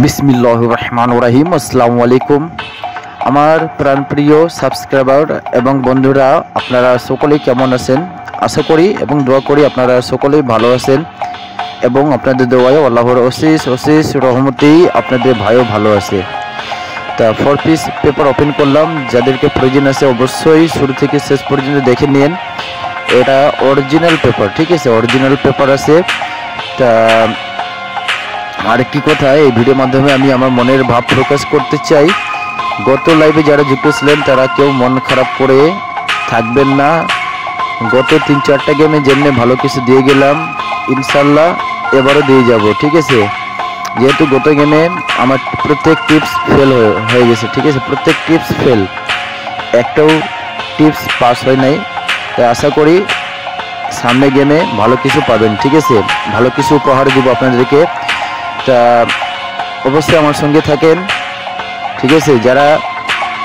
বিসমিল্লাহির রহমানির রহিম। আসসালামু আলাইকুম আমার প্রাণপ্রিয় সাবস্ক্রাইবার এবং বন্ধুরা, আপনারা সকলেই কেমন আছেন? আশা করি এবং দোয়া করি আপনারা সকলেই ভালো আছেন এবং আপনাদের দোয়ায় আল্লাহর অশেষ রহমতেই আপনাদের ভাইও ভালো আছে। তা 4 পিস পেপার ওপেন করলাম। যাদেরকে প্রয়োজন আছে অবশ্যই শুরু থেকে শেষ পর্যন্ত দেখে নিন। এটা অরিজিনাল পেপার, ঠিক আছে? অরিজিনাল পেপার আছে। তা আরেকটি কথা, এই ভিডিওর মাধ্যমে আমি আমার মনের ভাব প্রকাশ করতে চাই। গত লাইভে যারা যুক্ত ছিলেন তারা কেউ মন খারাপ করে থাকবেন না। গত 3-4টা গেমে যেমনি ভালো কিছু দিয়ে গেলাম, ইনশাল্লাহ এবারও দিয়ে যাব, ঠিক আছে? যেহেতু গত গেমে আমার প্রত্যেক টিপস ফেল হয়ে গেছে, ঠিক আছে? প্রত্যেক টিপস ফেল, একটাও টিপস পাস হয় নাই। তাই আশা করি সামনে গেমে ভালো কিছু পাবেন, ঠিক আছে? ভালো কিছু উপহার দেবো আপনাদেরকে। তা অবশ্যই আমার সঙ্গে থাকেন, ঠিক আছে? যারা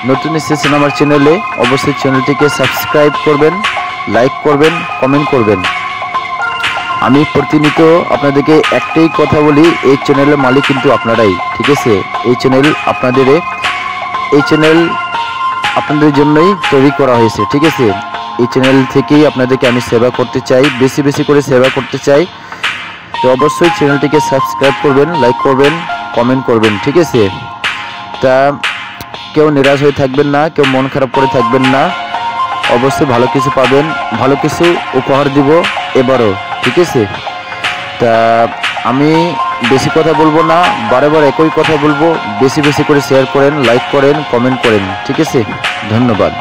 নতুন এসেছেন আমার চ্যানেলে, অবশ্যই চ্যানেলটিকে সাবস্ক্রাইব করবেন, লাইক করবেন, কমেন্ট করবেন। আমি প্রতিনিয়ত আপনাদেরকে একটাই কথা বলি, এই চ্যানেলের মালিক কিন্তু আপনারাই, ঠিক আছে? এই চ্যানেল আপনাদের জন্যই তৈরি করা হয়েছে, ঠিক আছে? এই চ্যানেল থেকেই আপনাদেরকে আমি সেবা করতে চাই, বেশি বেশি করে সেবা করতে চাই। তো অবশ্যই চ্যানেলটিকে সাবস্ক্রাইব করবেন, লাইক করবেন, কমেন্ট করবেন, ঠিক আছে? তা কেউ নিরাশ হয়ে থাকবেন না, কেউ মন খারাপ করে থাকবেন না। অবশ্যই ভালো কিছু পাবেন, ভালো কিছু উপহার দিব এবারও, ঠিক আছে? তা আমি বেশি কথা বলবো না, বারে একই কথা বলবো। বেশি বেশি করে শেয়ার করেন, লাইক করেন, কমেন্ট করেন, ঠিক আছে? ধন্যবাদ।